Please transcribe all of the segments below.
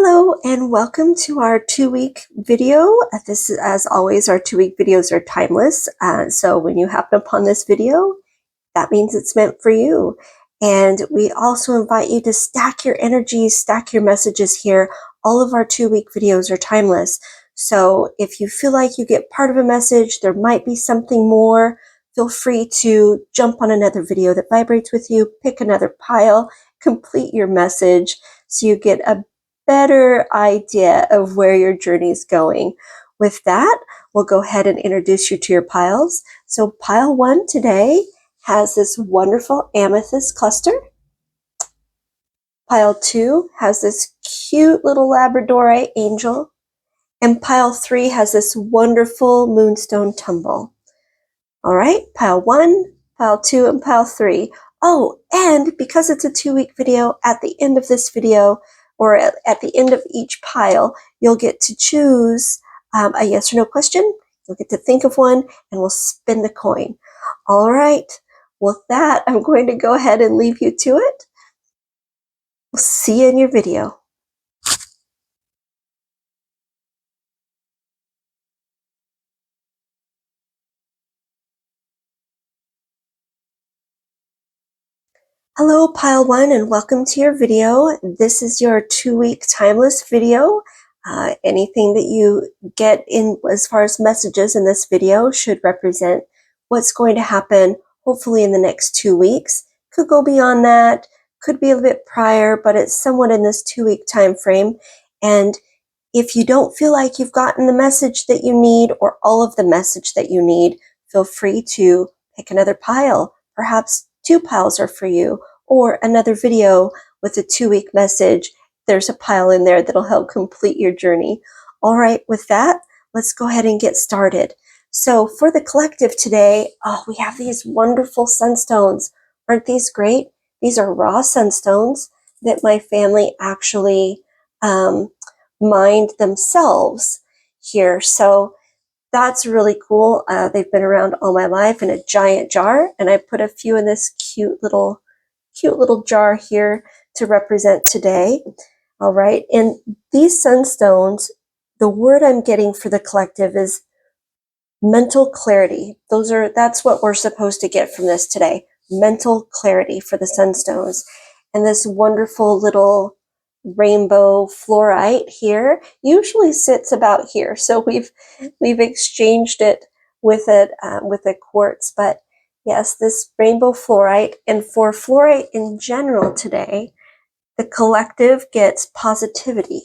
Hello and welcome to our 2-week video. This is, as always, our 2-week videos are timeless. So when you happen upon this video, that means it's meant for you. And we also invite you to stack your energies, stack your messages here. All of our 2-week videos are timeless. So if you feel like you get part of a message, there might be something more, feel free to jump on another video that vibrates with you, pick another pile, complete your message so you get a better idea of where your journey is going. With that, we'll go ahead and introduce you to your piles. So pile 1 today has this wonderful amethyst cluster. Pile 2 has this cute little Labradorite angel. And pile 3 has this wonderful moonstone tumble. All right, pile 1, pile 2, and pile 3. Oh, and because it's a 2-week video, at the end of this video, or at the end of each pile, you'll get to choose a yes or no question. You'll get to think of one, and we'll spin the coin. All right, with that, I'm going to go ahead and leave you to it. We'll see you in your video. Hello, pile 1, and welcome to your video. This is your 2-week timeless video. Anything that you get in as far as messages in this video should represent what's going to happen hopefully in the next 2 weeks. Could go beyond that, could be a bit prior, but it's somewhat in this 2-week time frame. And if you don't feel like you've gotten the message that you need or all of the message that you need, feel free to pick another pile. Perhaps 2 piles are for you, or another video with a 2-week message. There's a pile in there that'll help complete your journey. All right, with that, let's go ahead and get started. So for the collective today, we have these wonderful sunstones. Aren't these great? These are raw sunstones that my family actually mined themselves here. So that's really cool. They've been around all my life in a giant jar, and I put a few in this cute little jar here to represent today. All right, and these sunstones, the word I'm getting for the collective is mental clarity. That's what we're supposed to get from this today. Mental clarity for the sunstones. And this wonderful little rainbow fluorite here usually sits about here. So we've exchanged it with a quartz, but yes, this rainbow fluorite. And for fluorite in general today, the collective gets positivity.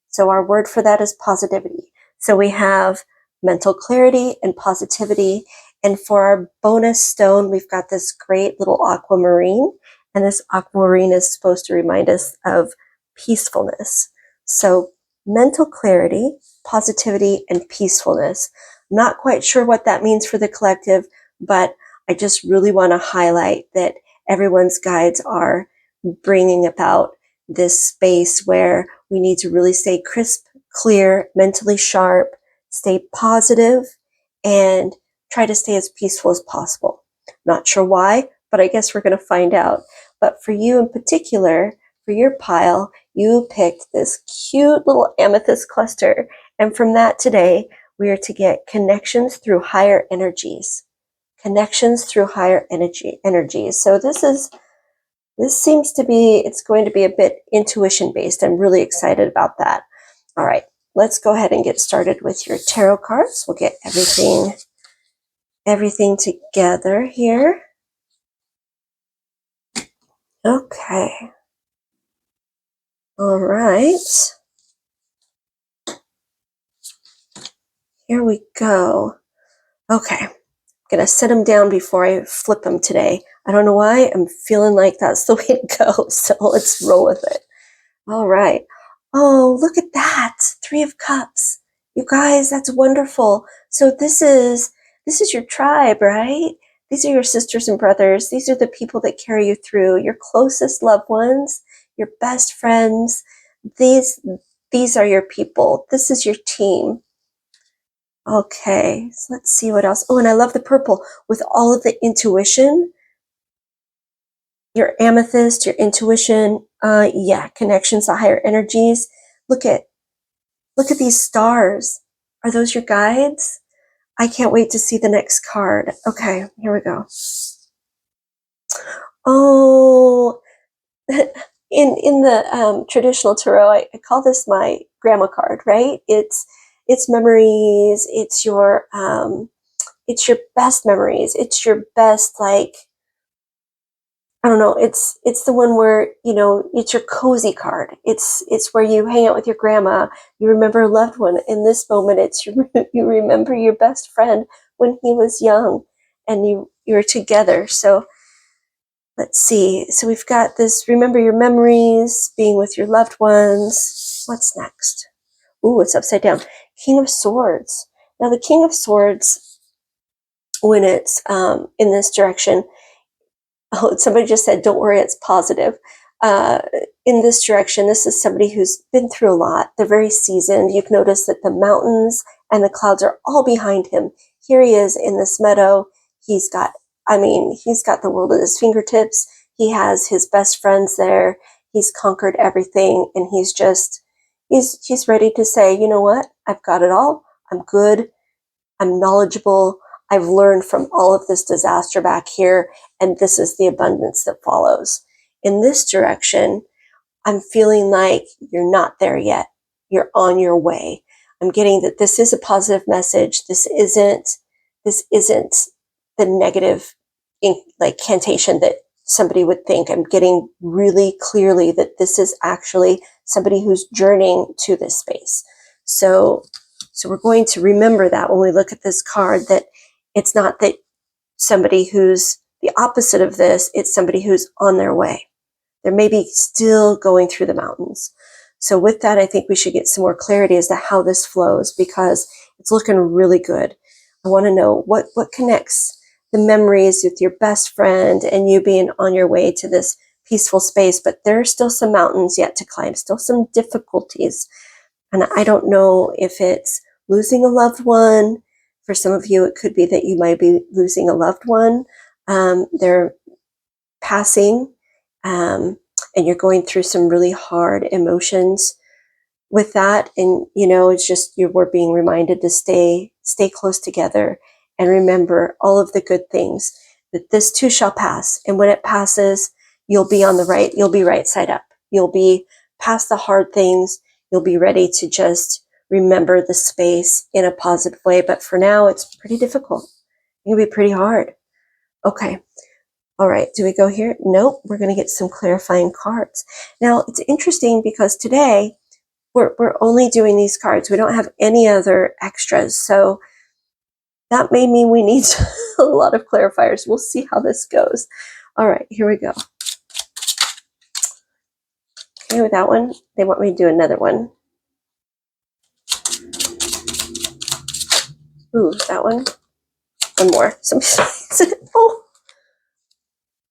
So our word for that is positivity. So we have mental clarity and positivity. And for our bonus stone, we've got this great little aquamarine. And this aquamarine is supposed to remind us of peacefulness. So mental clarity, positivity, and peacefulness. I'm not quite sure what that means for the collective, but I just really want to highlight that everyone's guides are bringing about this space where we need to really stay crisp, clear, mentally sharp, stay positive, and try to stay as peaceful as possible. Not sure why, but I guess we're going to find out. But for you in particular, for your pile, you picked this cute little amethyst cluster. And from that today, we are to get connections through higher energies. Connections through higher energies. So this seems to be, it's going to be a bit intuition based. I'm really excited about that. All right, let's go ahead and get started with your tarot cards. We'll get everything together here. Okay. All right. Here we go. Okay. I'm going to set them down before I flip them today. I don't know why. I'm feeling like that's the way to go. So let's roll with it. All right. Oh, look at that. 3 of Cups. You guys, that's wonderful. So this is your tribe, right? These are your sisters and brothers. These are the people that carry you through, your closest loved ones, your best friends. These are your people. This is your team. Okay, so let's see what else. Oh, and I love the purple with all of the intuition. Your amethyst, your intuition, connections to higher energies. look at these stars. Are those your guides? I can't wait to see the next card. Okay, here we go. Oh, in the traditional tarot, I call this my grandma card, right? It's memories. It's your best memories. It's your best, like, I don't know. It's the one where, you know, it's your cozy card. It's where you hang out with your grandma. You remember a loved one. In this moment, it's you remember your best friend when he was young, and you're together. So let's see. So we've got this, remember your memories, being with your loved ones. What's next? Ooh, it's upside down. King of Swords. Now the King of Swords, when it's in this direction, oh, somebody just said, don't worry, it's positive. In this direction, this is somebody who's been through a lot. They're very seasoned. You've noticed that the mountains and the clouds are all behind him. Here he is in this meadow. He's got the world at his fingertips. He has his best friends there. He's conquered everything, and he's ready to say, you know what? I've got it all. I'm good. I'm knowledgeable. I've learned from all of this disaster back here, and this is the abundance that follows. In this direction, I'm feeling like you're not there yet. You're on your way. I'm getting that this is a positive message. This isn't the negative like cantation that somebody would think. I'm getting really clearly that this is actually somebody who's journeying to this space. So we're going to remember that when we look at this card, that it's not that somebody who's the opposite of this, it's somebody who's on their way. They're maybe still going through the mountains. So with that, I think we should get some more clarity as to how this flows, because it's looking really good. I want to know what connects the memories with your best friend and you being on your way to this peaceful space, but there are still some mountains yet to climb, still some difficulties. And I don't know if it's losing a loved one. For some of you, it could be that you might be losing a loved one. They're passing, and you're going through some really hard emotions with that. And, you know, it's just, we're being reminded to stay close together and remember all of the good things, that this too shall pass. And when it passes, you'll be right side up. You'll be past the hard things. You'll be ready to just remember the space in a positive way. But for now, it's pretty difficult. It can be pretty hard. Okay. All right. Do we go here? Nope. We're going to get some clarifying cards. Now, it's interesting because today we're only doing these cards. We don't have any other extras. So that may mean we need a lot of clarifiers. We'll see how this goes. All right. Here we go. Okay, with that one, they want me to do another one. Ooh, that one. One more. Somebody said, oh,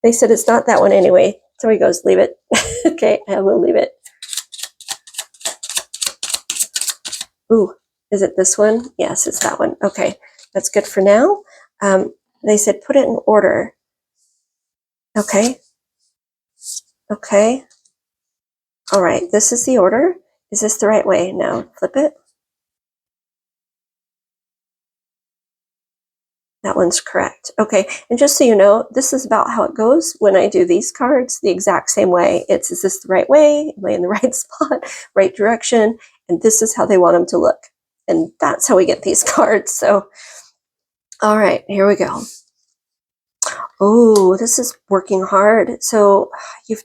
they said it's not that one anyway. So he goes, leave it. Okay, I will leave it. Ooh, is it this one? Yes, it's that one. Okay, that's good for now. They said put it in order. Okay. Okay. All right, this is the order. Is this the right way? Now flip it. That one's correct. Okay, and just so you know, this is about how it goes when I do these cards the exact same way. Is this the right way? Am I in the right spot, right direction? And this is how they want them to look. And that's how we get these cards. So, all right, here we go. Oh, this is working hard. So you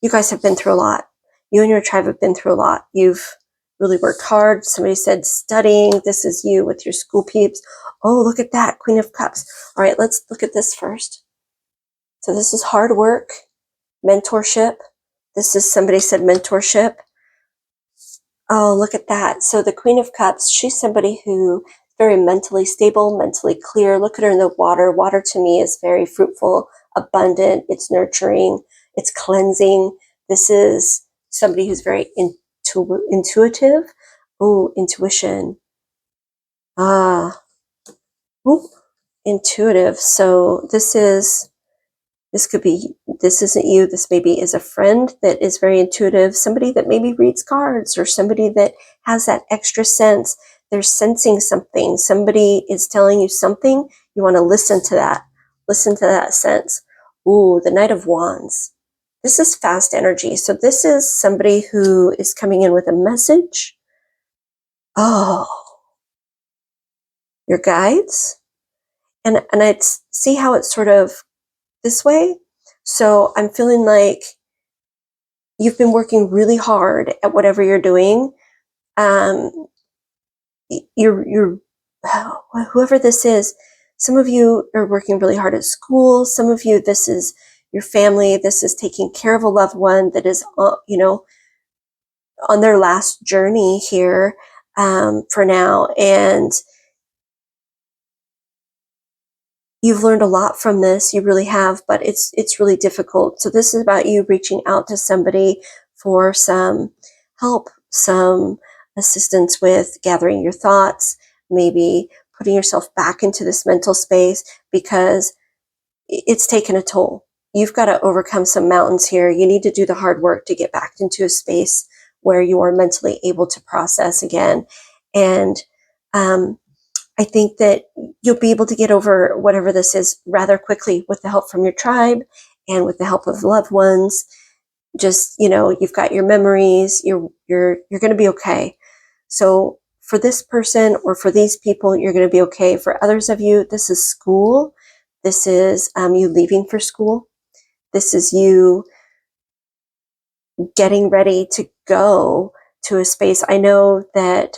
guys have been through a lot. You and your tribe have been through a lot. You've really worked hard. Somebody said studying. This is you with your school peeps. Oh, look at that, Queen of Cups. All right, let's look at this first. So this is hard work, mentorship. This is, somebody said mentorship. Oh, look at that. So the Queen of Cups, she's somebody who is very mentally stable, mentally clear. Look at her in the water. Water to me is very fruitful, abundant. It's nurturing. It's cleansing. This is somebody who's very intuitive. Oh, intuition. Ah. Ooh, intuitive. So this is This could be, this isn't you, this maybe is a friend that is very intuitive, somebody that maybe reads cards, or somebody that has that extra sense. They're sensing something. Somebody is telling you something. You want to listen to that. Listen to that sense. Ooh, the Knight of Wands. This is fast energy. So this is somebody who is coming in with a message. Oh, your guides. And I'd see how it's sort of this way. So I'm feeling like you've been working really hard at whatever you're doing. You're whoever this is, some of you are working really hard at school. Some of you, this is your family. This is taking care of a loved one that is, on their last journey here for now. And you've learned a lot from this. You really have, but it's really difficult. So this is about you reaching out to somebody for some help, some assistance with gathering your thoughts, maybe putting yourself back into this mental space, because it's taken a toll. You've got to overcome some mountains here. You need to do the hard work to get back into a space where you are mentally able to process again. And I think that you'll be able to get over whatever this is rather quickly with the help from your tribe and with the help of loved ones. Just, you've got your memories. You're going to be okay. So for this person or for these people, you're going to be okay. For others of you, this is school. This is you leaving for school. This is you getting ready to go to a space. I know that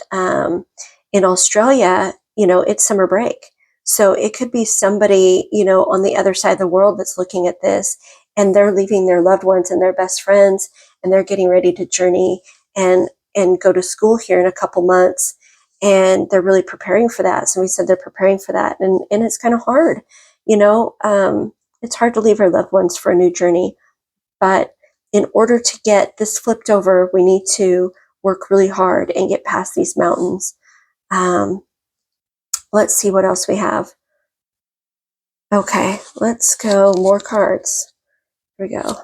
in Australia, it's summer break. So it could be somebody, on the other side of the world that's looking at this, and they're leaving their loved ones and their best friends, and they're getting ready to journey and go to school here in a couple months. And they're really preparing for that. Somebody said they're preparing for that. And it's kind of hard, it's hard to leave our loved ones for a new journey. But in order to get this flipped over, we need to work really hard and get past these mountains. Let's see what else we have. Okay, let's go more cards. Here we go.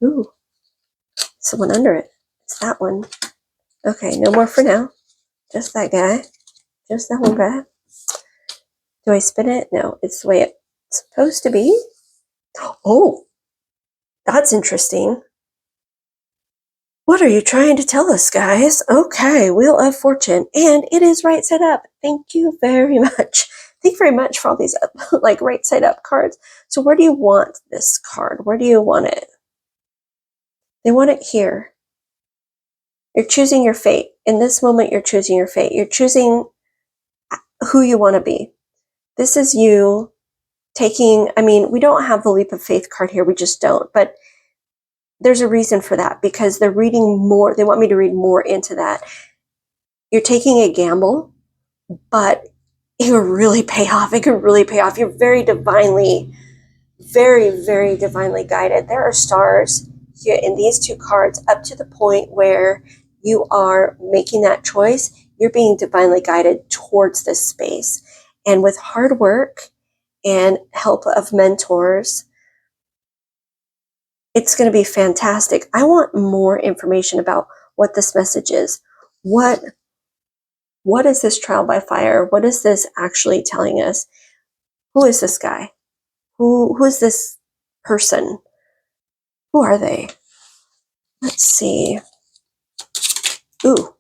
Ooh, someone under it. It's that one. Okay, no more for now. Just that guy. Just that one guy. Do I spin it? No, it's the way it's supposed to be. Oh, that's interesting. What are you trying to tell us, guys? Okay, Wheel of Fortune, and it is right side up. Thank you very much. Thank you very much for all these like right side up cards. So where do you want this card? Where do you want it? They want it here. You're choosing your fate. In this moment, you're choosing your fate. You're choosing who you want to be. This is you taking, we don't have the leap of faith card here. We just don't. But there's a reason for that, because they're reading more. They want me to read more into that. You're taking a gamble, but it will really pay off. It could really pay off. You're very divinely, very, very divinely guided. There are stars here in these two cards up to the point where you are making that choice. You're being divinely guided towards this space. And with hard work and help of mentors, it's going to be fantastic. I want more information about what this message is. What is this trial by fire? What is this actually telling us? Who is this guy? Who is this person? Who are they? Let's see. Ooh,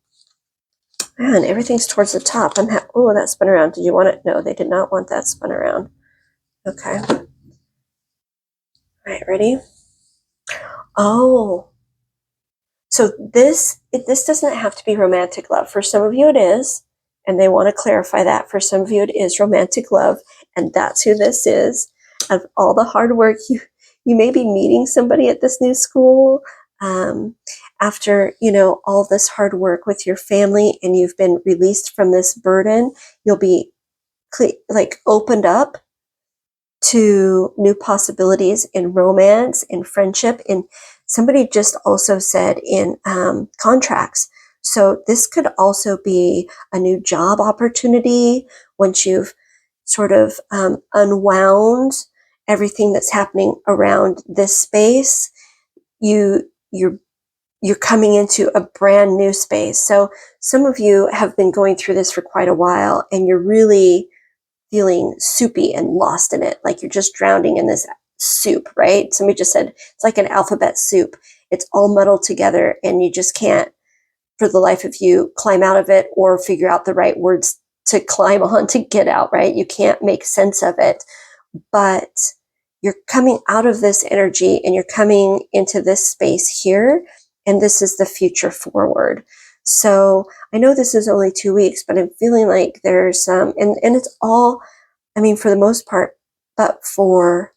man, everything's towards the top. Oh, that spun around. Did you want it? No, they did not want that spun around. Okay. All right, ready? Oh, so this doesn't have to be romantic love. For some of you it is, and they want to clarify that. For some of you it is romantic love, and that's who this is. Of all the hard work, you may be meeting somebody at this new school after, all this hard work with your family, and you've been released from this burden. You'll be opened up to new possibilities in romance, in friendship, in somebody just also said in contracts. So this could also be a new job opportunity once you've sort of unwound everything that's happening around this space, you're coming into a brand new space. So some of you have been going through this for quite a while, and you're really feeling soupy and lost in it, like you're just drowning in this soup, right? Somebody just said it's like an alphabet soup. It's all muddled together, and you just can't, for the life of you, climb out of it or figure out the right words to climb on to get out, right? You can't make sense of it. But you're coming out of this energy and you're coming into this space here, and this is the future forward. So I know this is only 2 weeks, but I'm feeling like there's and it's all, I mean, for the most part, but for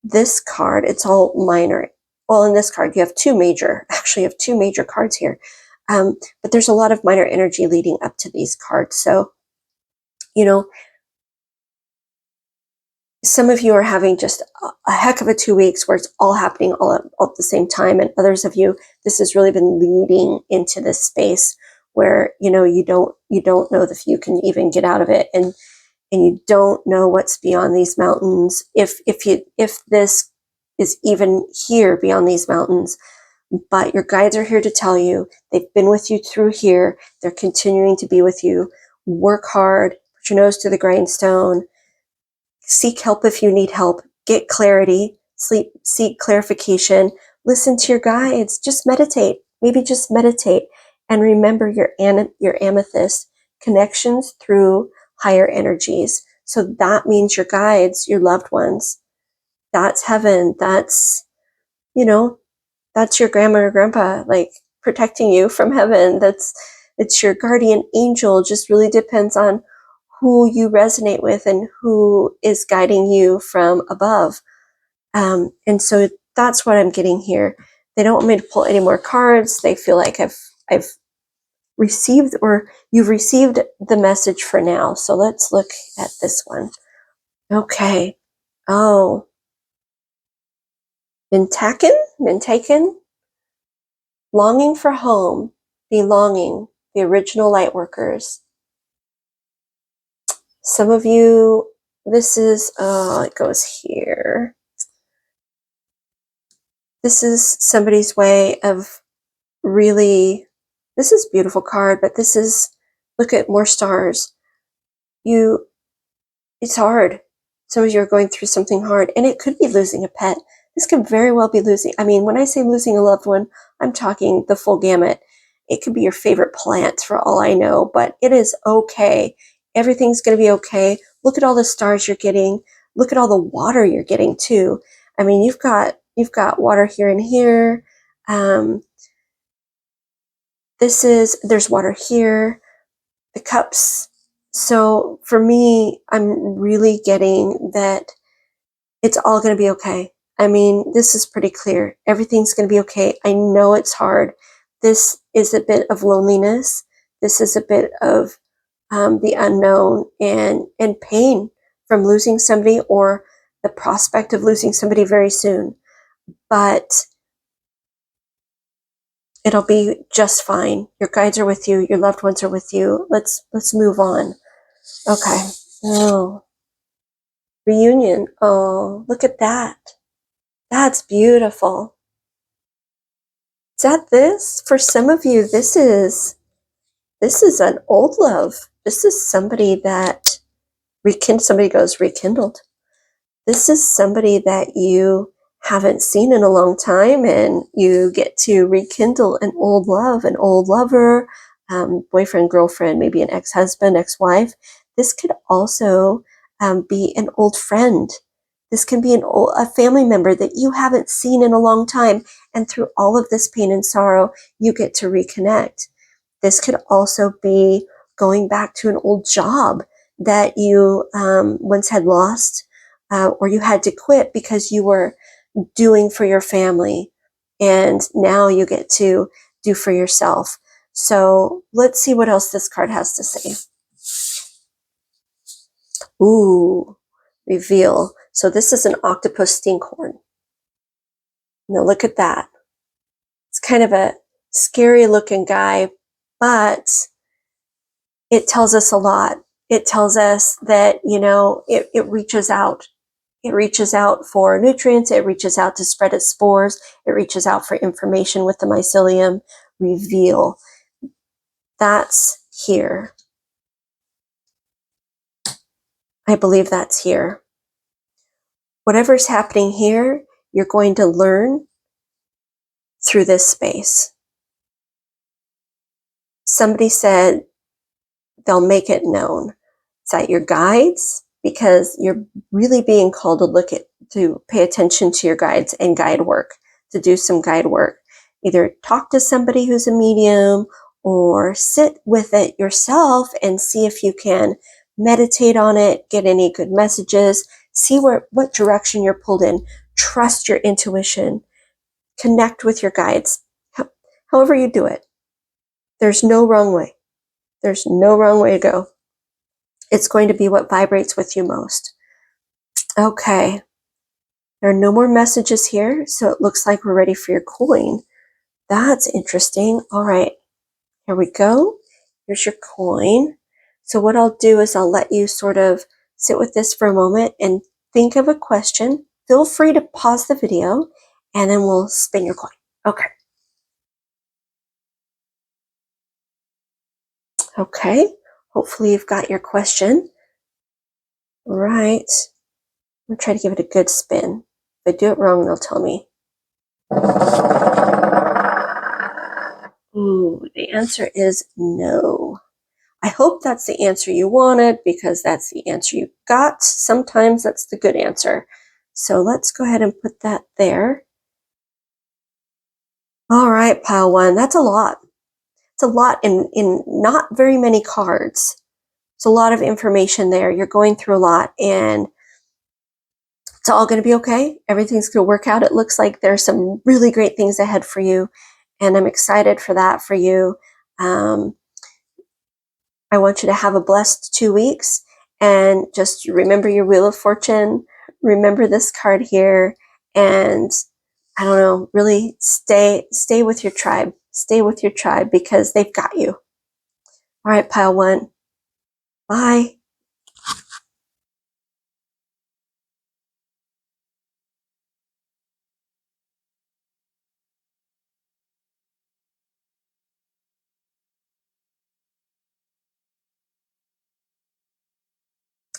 this card, it's all minor. Well, in this card, you have two major cards here. But there's a lot of minor energy leading up to these cards. So, you know, some of you are having just a heck of a 2 weeks where it's all happening all at the same time. And others of you, this has really been leading into this space where, you know, you don't know if you can even get out of it. And you don't know what's beyond these mountains. If this is even here beyond these mountains, but your guides are here to tell you they've been with you through here. They're continuing to be with you. Work hard, put your nose to the grindstone, seek help if you need help, get clarity, seek clarification, listen to your guides, just meditate, maybe just meditate, and remember your amethyst connections through higher energies. So that means your guides, your loved ones, that's heaven, that's, you know, that's your grandma or grandpa, like protecting you from heaven. It's your guardian angel. Just really depends on who you resonate with and who is guiding you from above. And so that's what I'm getting here. They don't want me to pull any more cards. They feel like I've received, or you've received the message for now. So let's look at this one. Okay. Oh. Been taken. Longing for home, belonging, the original light workers. Some of you, this is, it goes here. This is somebody's way of really, this is a beautiful card, but this is, look at more stars. It's hard. Some of you are going through something hard, and it could be losing a pet. This could very well be losing, I mean, when I say losing a loved one, I'm talking the full gamut. It could be your favorite plant for all I know, but it is okay. Everything's going to be okay. Look at all the stars you're getting. Look at all the water you're getting too. I mean, you've got water here and here. There's water here. The cups. So for me, I'm really getting that it's all going to be okay. I mean, this is pretty clear. Everything's going to be okay. I know it's hard. This is a bit of loneliness. This is a bit of the unknown and pain from losing somebody, or the prospect of losing somebody very soon. But it'll be just fine. Your guides are with you. Your loved ones are with you. Let's move on. Okay. Oh, reunion. Oh, look at that. That's beautiful. Is that this? For some of you, this is an old love. This is somebody that somebody goes rekindled. This is somebody that you haven't seen in a long time, and you get to rekindle an old love, an old lover, boyfriend, girlfriend, maybe an ex-husband, ex-wife. This could also be an old friend. This can be a family member that you haven't seen in a long time, and through all of this pain and sorrow, you get to reconnect. This could also be going back to an old job that you once had lost, or you had to quit because you were doing for your family, and now you get to do for yourself. So let's see what else this card has to say. Ooh, reveal. So this is an octopus stinkhorn. Now look at that. It's kind of a scary looking guy, but it tells us a lot. it tells us that, you know, it reaches out. It reaches out for nutrients. It reaches out to spread its spores. It reaches out for information with the mycelium. Reveal. That's here. I believe that's here. Whatever's happening here, you're going to learn through this space. Somebody said they'll make it known. Is that your guides? Because you're really being called to pay attention to your guides and guide work, to do some guide work. Either talk to somebody who's a medium or sit with it yourself and see if you can meditate on it, get any good messages, see what direction you're pulled in, trust your intuition, connect with your guides. However you do it, there's no wrong way. There's no wrong way to go. It's going to be what vibrates with you most. Okay. There are no more messages here, so it looks like we're ready for your coin. That's interesting. All right. Here we go. Here's your coin. So what I'll do is I'll let you sort of sit with this for a moment and think of a question. Feel free to pause the video, and then we'll spin your coin. Okay. Okay. Hopefully you've got your question. Right. I'm going to try to give it a good spin. If I do it wrong, they'll tell me. Ooh, the answer is no. I hope that's the answer you wanted because that's the answer you got. Sometimes that's the good answer. So let's go ahead and put that there. All right, pile one. That's a lot. It's a lot in not very many cards. It's a lot of information there. You're going through a lot, and it's all going to be okay. Everything's going to work out. It looks like there's some really great things ahead for you, and I'm excited for that for you. I want you to have a blessed 2 weeks, and just remember your Wheel of Fortune. Remember this card here, and I don't know, really stay with your tribe. Stay with your tribe because they've got you. All right, pile one. Bye.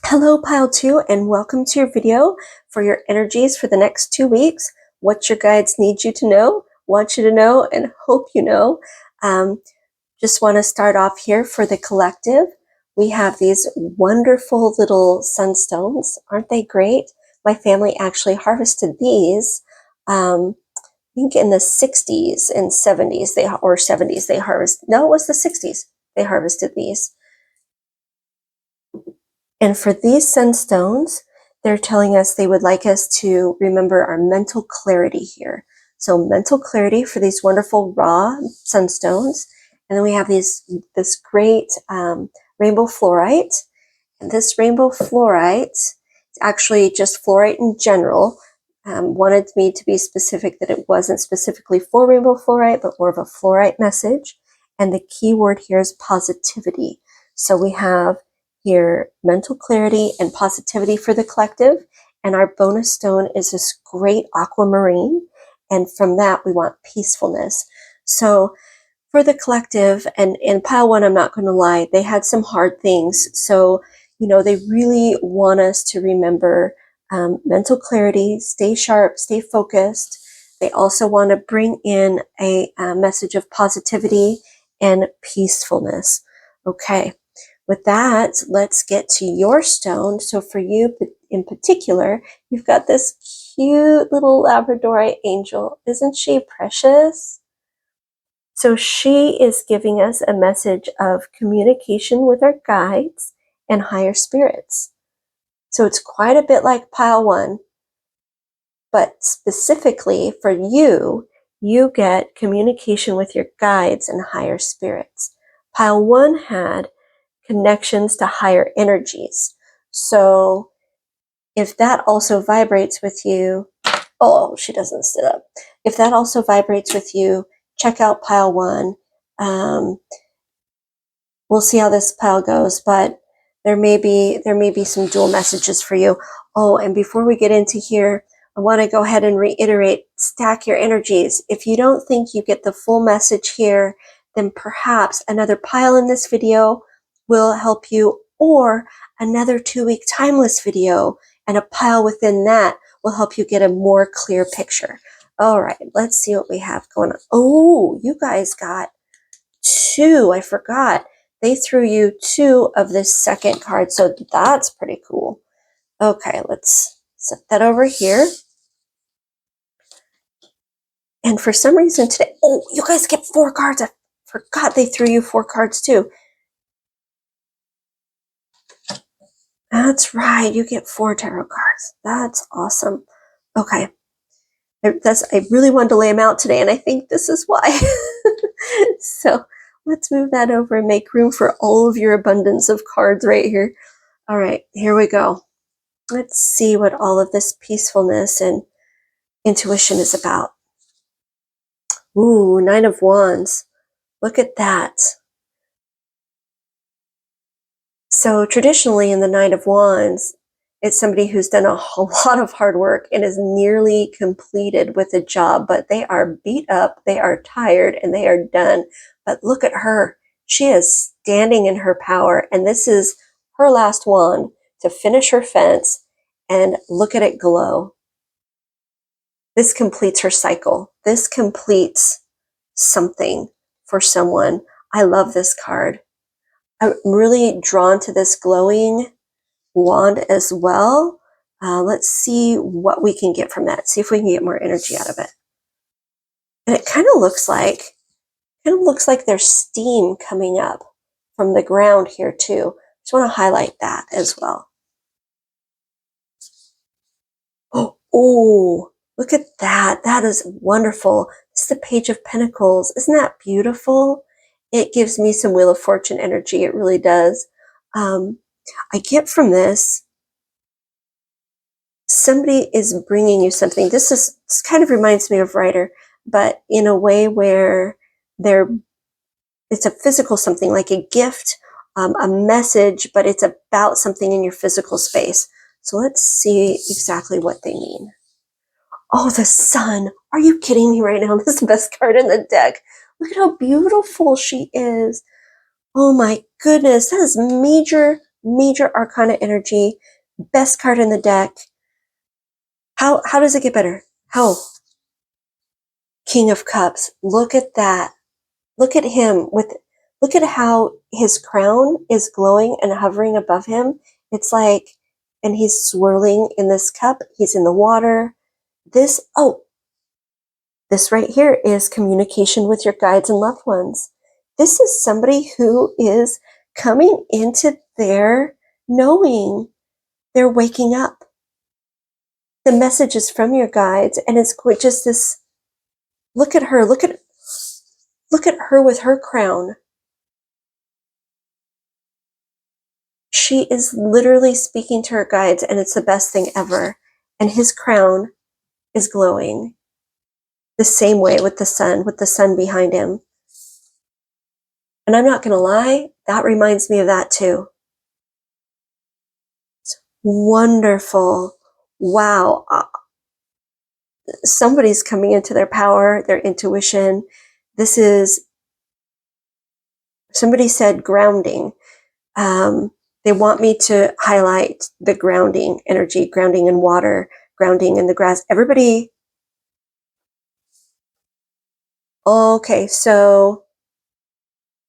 Hello, pile two, and welcome to your video for your energies for the next 2 weeks. What your guides need you to know, want you to know, and hope you know. Just want to start off here for the collective. We have these wonderful little sunstones. Aren't they great? My family actually harvested these, I think in the 60s and 70s, or 70s, they harvested. No, it was the 60s. They harvested these. And for these sunstones, they're telling us they would like us to remember our mental clarity here. So mental clarity for these wonderful raw sunstones. And then we have this great rainbow fluorite. And this rainbow fluorite, it's actually just fluorite in general, wanted me to be specific that it wasn't specifically for rainbow fluorite, but more of a fluorite message. And the key word here is positivity. So we have here mental clarity and positivity for the collective. And our bonus stone is this great aquamarine. And from that, we want peacefulness. So for the collective, and in pile one, I'm not going to lie, they had some hard things. So, you know, they really want us to remember mental clarity, stay sharp, stay focused. They also want to bring in a message of positivity and peacefulness. Okay, with that, let's get to your stone. So for you in particular, you've got this cute little Labradorite angel. Isn't she precious? So she is giving us a message of communication with our guides and higher spirits. So it's quite a bit like pile one, but specifically for you, you get communication with your guides and higher spirits. Pile one had connections to higher energies. So if that also vibrates with you, oh, she doesn't sit up. If that also vibrates with you, check out pile one. We'll see how this pile goes, but there may be some dual messages for you. Oh, and before we get into here, I want to go ahead and reiterate, stack your energies. If you don't think you get the full message here, then perhaps another pile in this video will help you, or another 2-week timeless video and a pile within that will help you get a more clear picture. All right, let's see what we have going on. Oh, you guys got 2. I forgot. They threw you 2 of this second card, so that's pretty cool. Okay, let's set that over here. And for some reason today, oh, you guys get 4 cards. I forgot they threw you 4 cards too. That's right, you get 4 tarot cards. That's awesome. Okay, I really wanted to lay them out today, and I think this is why. So let's move that over and make room for all of your abundance of cards right here. All right, here we go. Let's see what all of this peacefulness and intuition is about. Ooh, 9 of Wands. Look at that. So traditionally in the 9 of Wands, it's somebody who's done a whole lot of hard work and is nearly completed with a job, but they are beat up, they are tired, and they are done. But look at her. She is standing in her power, and this is her last wand to finish her fence, and look at it glow. This completes her cycle. This completes something for someone. I love this card. I'm really drawn to this glowing wand as well. Let's see what we can get from that. See if we can get more energy out of it. And it kind of looks like there's steam coming up from the ground here too. Just want to highlight that as well. Oh, look at that. That is wonderful. It's the Page of Pentacles. Isn't that beautiful? It gives me some Wheel of Fortune energy. It really does. I get from this, somebody is bringing you something. This kind of reminds me of Rider, but in a way where it's a physical something, like a gift, a message, but it's about something in your physical space. So let's see exactly what they mean. Oh, the sun. Are you kidding me right now? This is the best card in the deck. Look at how beautiful she is. Oh my goodness. That is major, major arcana energy. Best card in the deck. How does it get better? How? King of Cups. Look at that. Look at him look at how his crown is glowing and hovering above him. It's like, and he's swirling in this cup. He's in the water. This right here is communication with your guides and loved ones. This is somebody who is coming into their knowing. They're waking up. The message is from your guides, and it's just this. Look at her. Look at her with her crown. She is literally speaking to her guides, and it's the best thing ever. And his crown is glowing the same way with the sun behind him. And I'm not going to lie, that reminds me of that too. It's wonderful. Wow. Somebody's coming into their power, their intuition. This is, somebody said grounding. They want me to highlight the grounding energy, grounding in water, grounding in the grass. Everybody. Okay, so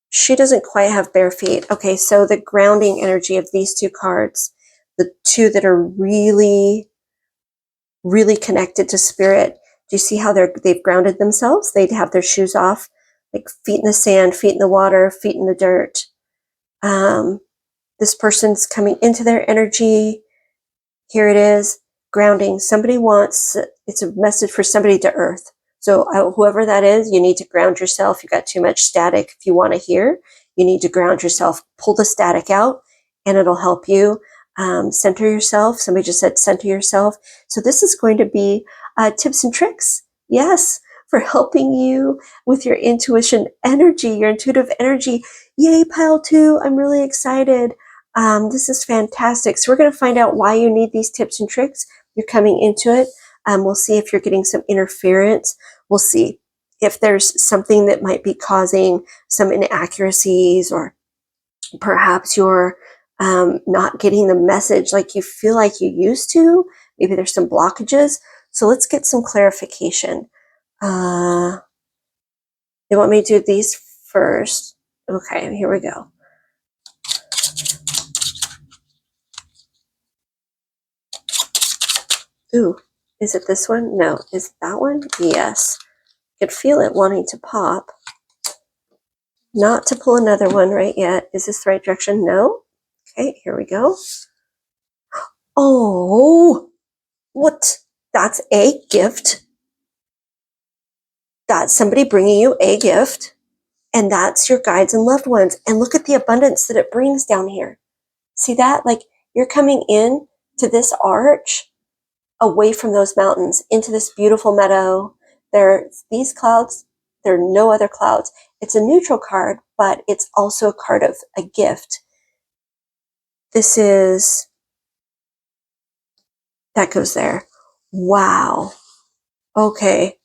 she doesn't quite have bare feet. Okay, so the grounding energy of these 2 cards, the 2 that are really, really connected to spirit. Do you see how they've grounded themselves? They'd have their shoes off, like feet in the sand, feet in the water, feet in the dirt. This person's coming into their energy. Here it is, grounding. Somebody wants, it's a message for somebody to earth. So whoever that is, you need to ground yourself. You've got too much static. If you want to hear, you need to ground yourself. Pull the static out, and it'll help you center yourself. Somebody just said center yourself. So this is going to be tips and tricks. Yes, for helping you with your intuition energy, your intuitive energy. Yay, pile 2. I'm really excited. This is fantastic. So we're going to find out why you need these tips and tricks. You're coming into it. We'll see if you're getting some interference. We'll see if there's something that might be causing some inaccuracies, or perhaps you're not getting the message like you feel like you used to. Maybe there's some blockages. So let's get some clarification. They want me to do these first. Okay, here we go. Ooh, is it this one? No. Is it that one? Yes. I could feel it wanting to pop. Not to pull another one right yet. Is this the right direction? No. Okay, here we go. Oh, what? That's a gift. That's somebody bringing you a gift. And that's your guides and loved ones. And look at the abundance that it brings down here. See that? Like, you're coming in to this arch, away from those mountains, into this beautiful meadow. There's these clouds. There are no other clouds. It's a neutral card, but it's also a card of a gift. This is, that goes there. Wow. Okay.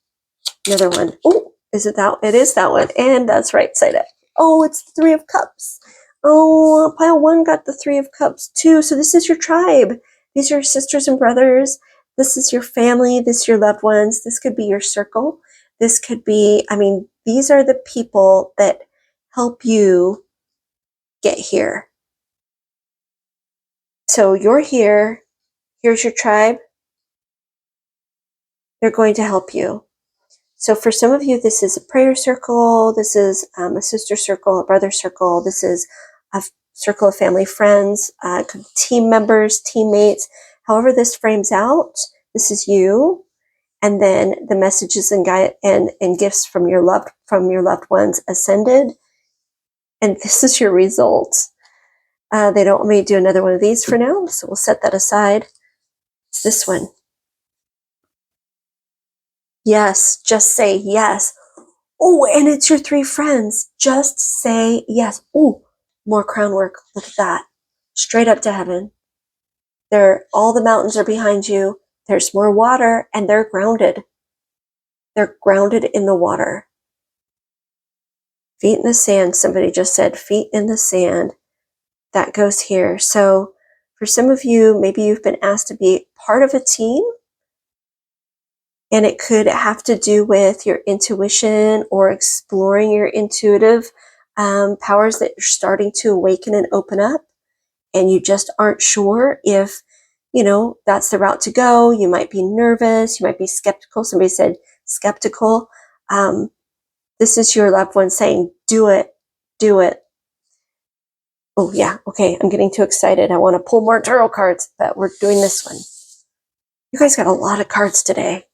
Another one. Oh, is it that? It is that one. And that's right side up. Oh, it's the Three of Cups. Oh, pile one got the Three of Cups too. So this is your tribe. These are your sisters and brothers. This is your family. This is your loved ones. This could be your circle. This could be, I mean, these are the people that help you get here. So you're here. Here's your tribe. They're going to help you. So for some of you, this is a prayer circle. This is a sister circle, a brother circle. This is a circle of family, friends, team members, teammates. However this frames out, this is you. And then the messages and gifts from your loved ones ascended. And this is your result. They don't want me to do another one of these for now, so we'll set that aside. It's this one. Yes, just say yes. Oh, and it's your three friends. Just say yes. Oh, more crown work. Look at that. Straight up to heaven. All the mountains are behind you. There's more water, and they're grounded. They're grounded in the water. Feet in the sand. Somebody just said feet in the sand. That goes here. So for some of you, maybe you've been asked to be part of a team. And it could have to do with your intuition or exploring your intuitive powers that you're starting to awaken and open up. And you just aren't sure if, that's the route to go. You might be nervous. You might be skeptical. Somebody said skeptical. This is your loved one saying, do it, do it. Oh, yeah. Okay. I'm getting too excited. I want to pull more tarot cards, but we're doing this one. You guys got a lot of cards today.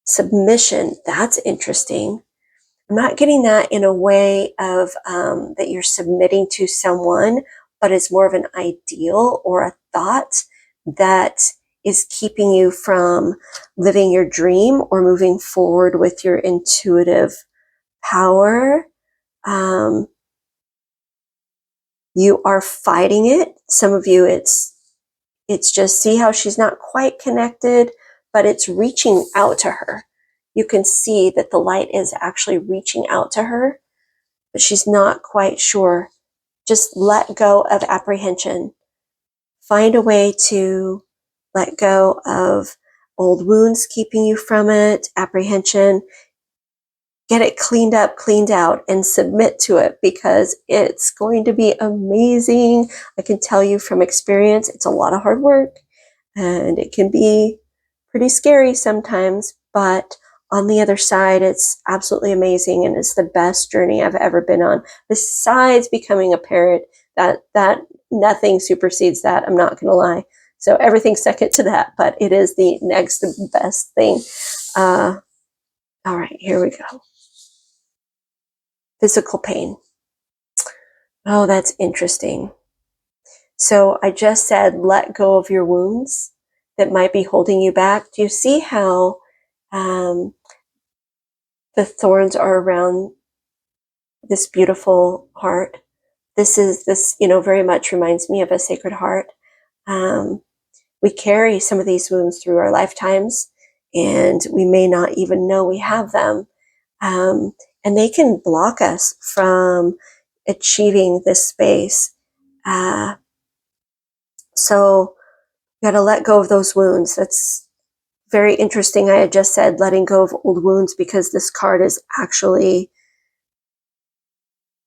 Submission. That's interesting. I'm not getting that in a way of that you're submitting to someone, but it's more of an ideal or a thought that is keeping you from living your dream or moving forward with your intuitive power. You are fighting it. Some of you, it's just, see how she's not quite connected, but it's reaching out to her. You can see that the light is actually reaching out to her, but she's not quite sure. Just let go of apprehension. Find a way to let go of old wounds keeping you from it, apprehension. Get it cleaned up, cleaned out, and submit to it, because it's going to be amazing. I can tell you from experience, it's a lot of hard work and it can be pretty scary sometimes, but on the other side, it's absolutely amazing, and it's the best journey I've ever been on. Besides becoming a parent, that nothing supersedes that. I'm not going to lie. So everything's second to that, but it is the next best thing. All right, here we go. Physical pain. Oh, that's interesting. So I just said, let go of your wounds that might be holding you back. Do you see how the thorns are around this beautiful heart? this, very much reminds me of a Sacred Heart. We carry some of these wounds through our lifetimes, and we may not even know we have them. And they can block us from achieving this space. So you got to let go of those wounds. That's very interesting. I had just said letting go of old wounds because this card is actually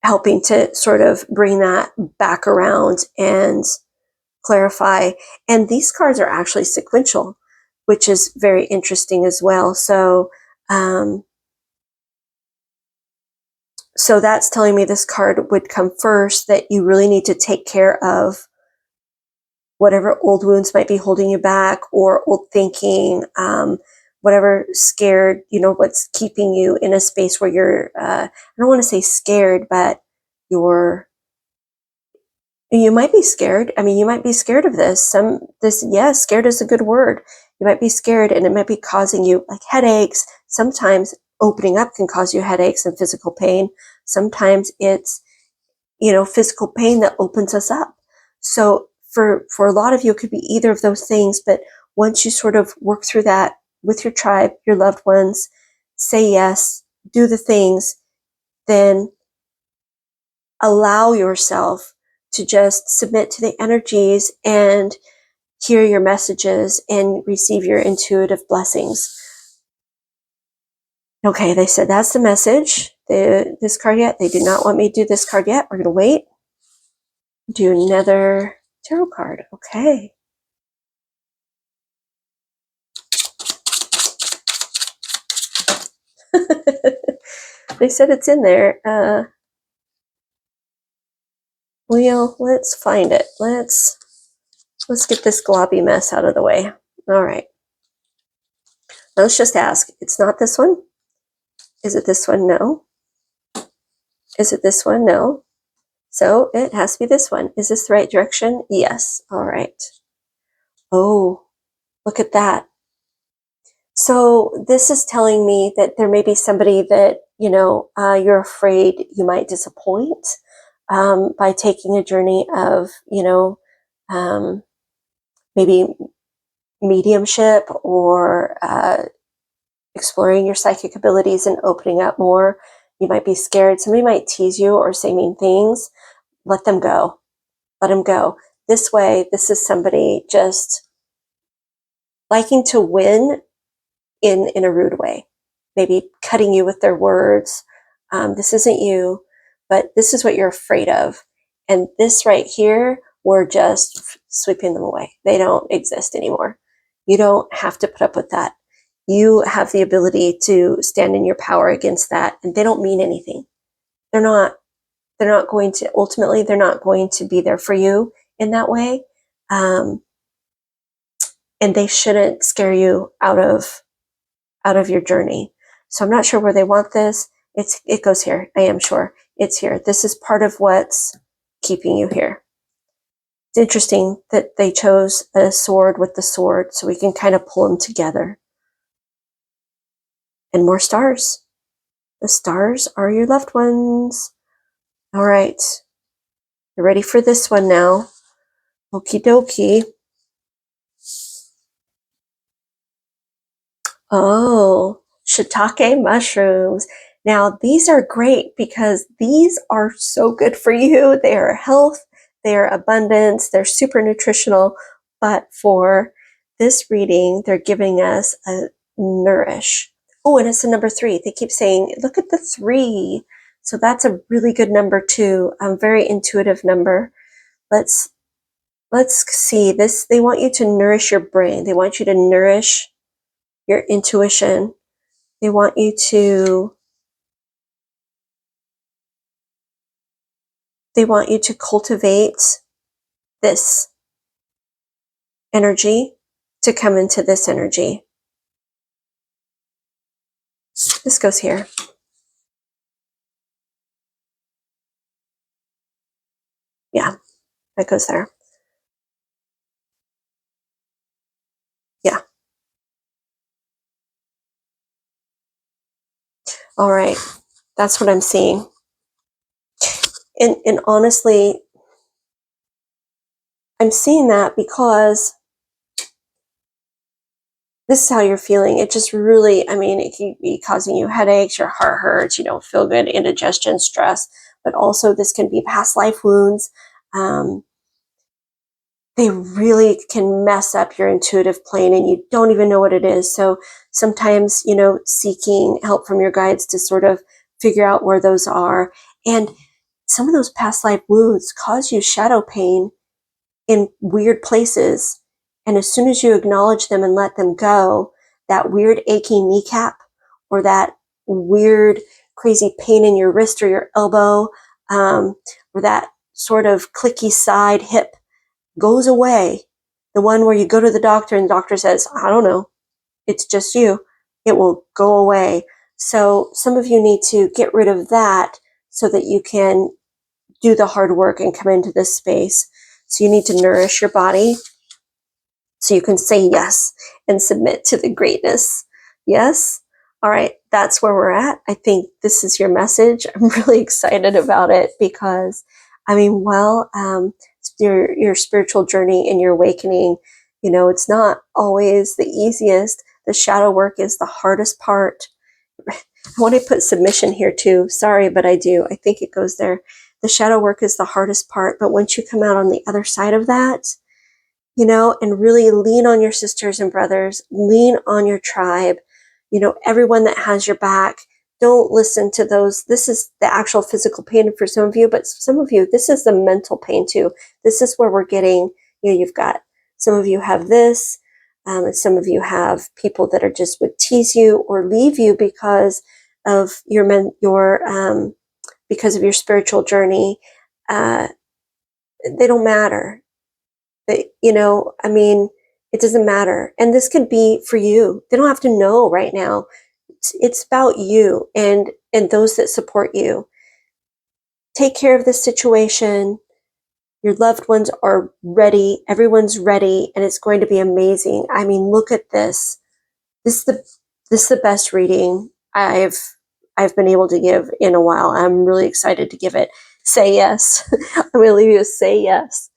helping to sort of bring that back around and clarify. And these cards are actually sequential, which is very interesting as well. So, so that's telling me this card would come first, that you really need to take care of whatever old wounds might be holding you back, or old thinking, whatever scared, what's keeping you in a space where you're, I don't want to say scared, but you might be scared. I mean, you might be scared of this. Yes, scared is a good word. You might be scared, and it might be causing you like headaches. Sometimes opening up can cause you headaches and physical pain. Sometimes it's, physical pain that opens us up. So for a lot of you, it could be either of those things. But once you sort of work through that with your tribe, your loved ones, say yes, do the things, then allow yourself to just submit to the energies and hear your messages and receive your intuitive blessings. Okay, they said that's the message. This card yet. They do not want me to do this card yet. We're going to wait. Do another tarot card. Okay. They said it's in there. Well, let's find it. Let's get this globby mess out of the way. All right. Now let's just ask. It's not this one. Is it this one? No. Is it this one? No. So it has to be this one. Is this the right direction? Yes. All right. Oh, look at that. So this is telling me that there may be somebody that, you're afraid you might disappoint by taking a journey of, maybe mediumship or exploring your psychic abilities and opening up more. You might be scared. Somebody might tease you or say mean things. Let them go. Let them go. This way, this is somebody just liking to win in a rude way, maybe cutting you with their words. This isn't you, but this is what you're afraid of. And this right here, we're just sweeping them away. They don't exist anymore. You don't have to put up with that. You have the ability to stand in your power against that, and they don't mean anything. They're not going to, ultimately, they're not going to be there for you in that way. And they shouldn't scare you out of your journey. So I'm not sure where they want this. It goes here. I am sure it's here. This is part of what's keeping you here. It's interesting that they chose a sword with the sword, so we can kind of pull them together. And more stars. The stars are your loved ones. All right. You're ready for this one now. Okie dokie. Oh, shiitake mushrooms. Now, these are great because these are so good for you. They are health, they are abundance, they're super nutritional. But for this reading, they're giving us a nourish. Oh, and it's a number 3. They keep saying, look at the 3. So that's a really good number too. A very intuitive number. Let's see this. They want you to nourish your brain. They want you to nourish your intuition. They want you to cultivate this energy to come into this energy. This goes here. Yeah, that goes there. Yeah. All right. That's what I'm seeing. And honestly, I'm seeing that because this is how you're feeling. It just really, I mean, it can be causing you headaches, your heart hurts, you don't feel good, indigestion, stress, but also this can be past life wounds. They really can mess up your intuitive plane and you don't even know what it is. So sometimes, seeking help from your guides to sort of figure out where those are. And some of those past life wounds cause you shadow pain in weird places. And as soon as you acknowledge them and let them go, that weird aching kneecap or that weird crazy pain in your wrist or your elbow, or that sort of clicky side hip goes away. The one where you go to the doctor and the doctor says, I don't know, it's just you. It will go away. So some of you need to get rid of that so that you can do the hard work and come into this space. So you need to nourish your body so you can say yes and submit to the greatness. Yes? All right, that's where we're at. I think this is your message. I'm really excited about it because, your spiritual journey and your awakening, it's not always the easiest. The shadow work is the hardest part. I want to put submission here too. Sorry, but I do. I think it goes there. The shadow work is the hardest part, but once you come out on the other side of that, and really lean on your sisters and brothers, lean on your tribe, everyone that has your back. Don't listen to those. This is the actual physical pain for some of you, but some of you, this is the mental pain too. This is where we're getting, you've got, some of you have this, and some of you have people that are just would tease you or leave you because of because of your spiritual journey. They don't matter. It doesn't matter. And this could be for you. They don't have to know right now. It's about you and those that support you. Take care of this situation. Your loved ones are ready. Everyone's ready, and it's going to be amazing. I mean, look at this. This is the best reading I've been able to give in a while. I'm really excited to give it. Say yes. I'm going to leave you with say yes.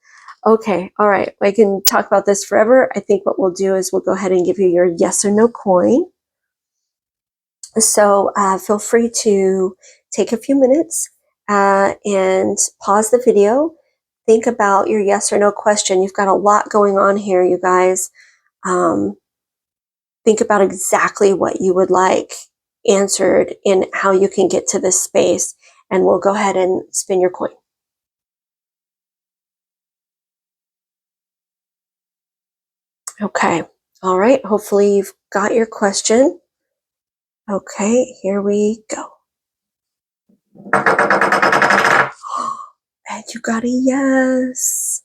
Okay, all right. I can talk about this forever. I think what we'll do is we'll go ahead and give you your yes or no coin. So feel free to take a few minutes and pause the video. Think about your yes or no question. You've got a lot going on here, you guys. Think about exactly what you would like answered and how you can get to this space. And we'll go ahead and spin your coin. Okay. All right. Hopefully you've got your question. Okay, here we go. And you got a yes.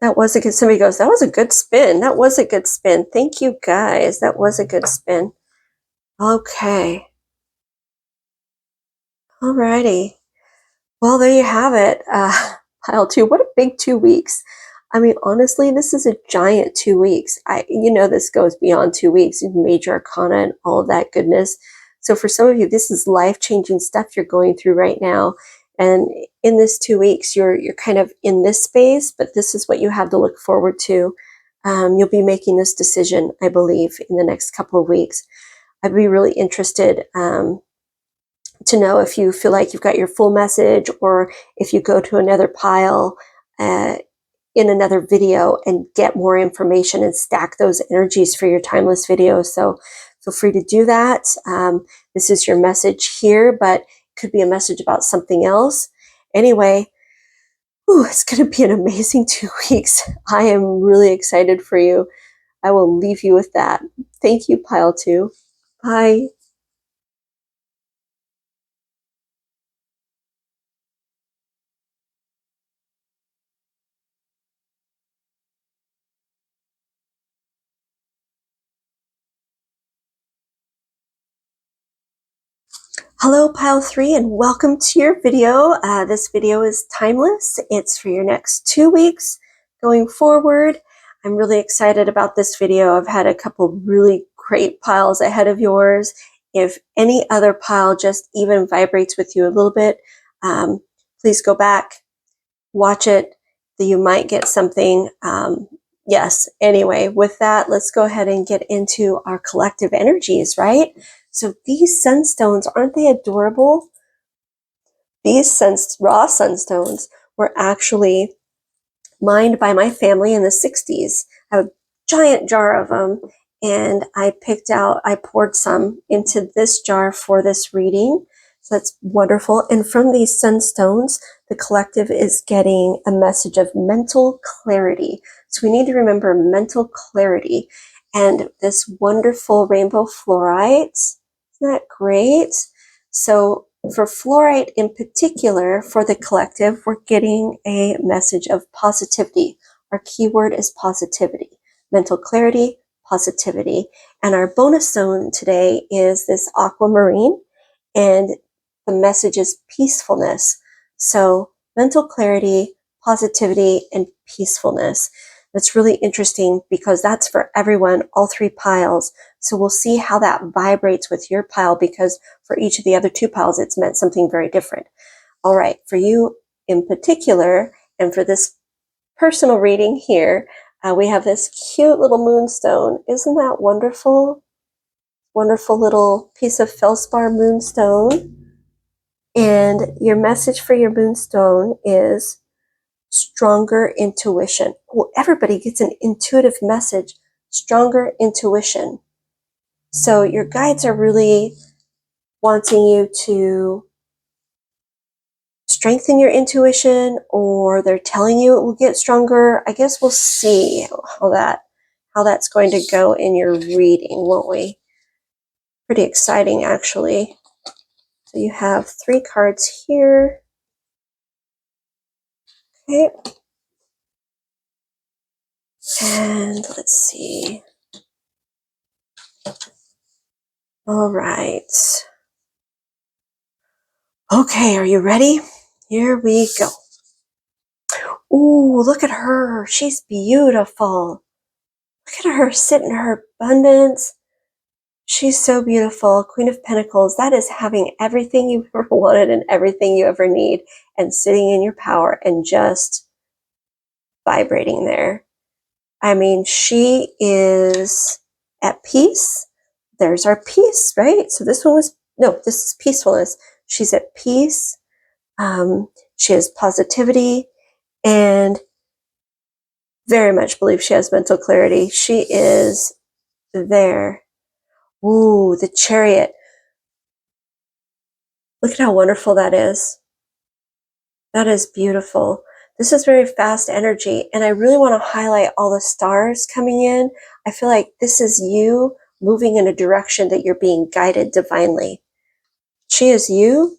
That was a good, somebody goes, that was a good spin. That was a good spin. Thank you guys. That was a good spin. Okay. Alrighty. Well, there you have it. Pile 2. What a big 2 weeks. I mean, honestly, this is a giant 2 weeks. This goes beyond 2 weeks, major arcana and all of that goodness. So for some of you, this is life-changing stuff you're going through right now. And in this 2 weeks, you're kind of in this space, but this is what you have to look forward to. You'll be making this decision, I believe, in the next couple of weeks. I'd be really interested to know if you feel like you've got your full message, or if you go to another pile in another video and get more information and stack those energies for your timeless video. So feel free to do that. This is your message here, but it could be a message about something else. Anyway, it's going to be an amazing 2 weeks. I am really excited for you. I will leave you with that. Thank you, Pile 2. Bye. Hello, Pile 3, and welcome to your video. This video is timeless. It's for your next 2 weeks going forward. I'm really excited about this video. I've had a couple really great piles ahead of yours. If any other pile just even vibrates with you a little bit, please go back, watch it, that you might get something. Yes, anyway, with that, let's go ahead and get into our collective energies, right? So these sunstones, aren't they adorable? These raw sunstones were actually mined by my family in the 60s. I have a giant jar of them, and I poured some into this jar for this reading. So that's wonderful. And from these sunstones, the collective is getting a message of mental clarity. So we need to remember mental clarity. And this wonderful rainbow fluorite, isn't that great? So for fluorite in particular, for the collective, we're getting a message of positivity. Our keyword is positivity, mental clarity, positivity. And our bonus stone today is this aquamarine, and the message is peacefulness. So mental clarity, positivity, and peacefulness. That's really interesting because that's for everyone, all three piles. So we'll see how that vibrates with your pile, because for each of the other two piles, it's meant something very different. All right, for you in particular, and for this personal reading here, we have this cute little moonstone. Isn't that wonderful? Wonderful little piece of feldspar moonstone. And your message for your moonstone is stronger intuition. Well, everybody gets an intuitive message, stronger intuition. So your guides are really wanting you to strengthen your intuition, or they're telling you it will get stronger. I guess we'll see how that's going to go in your reading, won't we? Pretty exciting, actually. So you have 3 cards here. Okay. And let's see. All right. Okay, are you ready? Here we go. Ooh, look at her. She's beautiful. Look at her sitting in her abundance. She's so beautiful. Queen of Pentacles. That is having everything you ever wanted and everything you ever need, and sitting in your power and just vibrating there. I mean, she is at peace. There's our peace, right? So this is peacefulness. She's at peace. She has positivity, and very much believe she has mental clarity. She is there. Ooh, the Chariot. Look at how wonderful that is. That is beautiful. This is very fast energy, and I really want to highlight all the stars coming in. I feel like this is you moving in a direction that you're being guided divinely. She is you.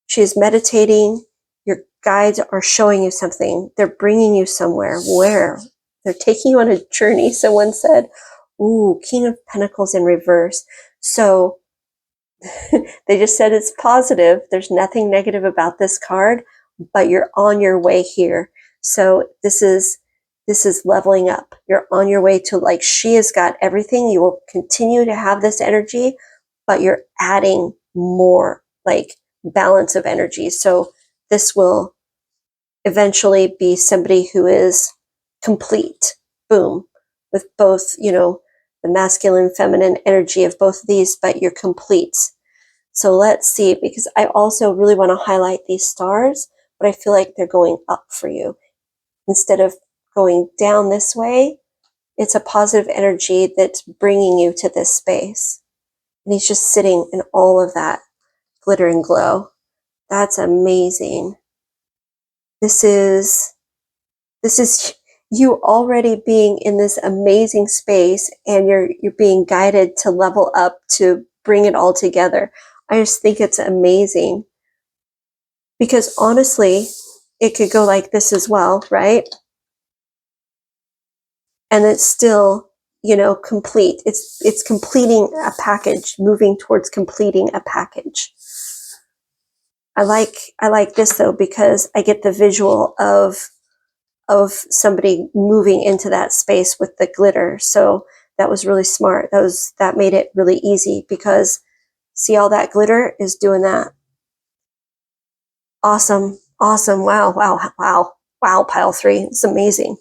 She is meditating. Your guides are showing you something. They're bringing you somewhere. Where? They're taking you on a journey. Someone said, ooh, King of Pentacles in reverse. So they just said it's positive. There's nothing negative about this card, but you're on your way here. So this is leveling up. You're on your way to, like, she has got everything. You will continue to have this energy, but you're adding more, like, balance of energy. So this will eventually be somebody who is complete. Boom. With both, the masculine, feminine energy of both of these, but you're complete. So let's see, because I also really want to highlight these stars, but I feel like they're going up for you. Instead of going down this way, it's a positive energy that's bringing you to this space. And he's just sitting in all of that glitter and glow. That's amazing. This is you already being in this amazing space, and you're being guided to level up, to bring it all together. I just think it's amazing, because honestly, it could go like this as well, right? And it's still, complete. It's completing a package, moving towards completing a package. I like this though, because I get the visual of somebody moving into that space with the glitter. So that was really smart. That made it really easy, because see, all that glitter is doing that. Awesome. Awesome. Wow, wow, wow, wow, pile 3. It's amazing.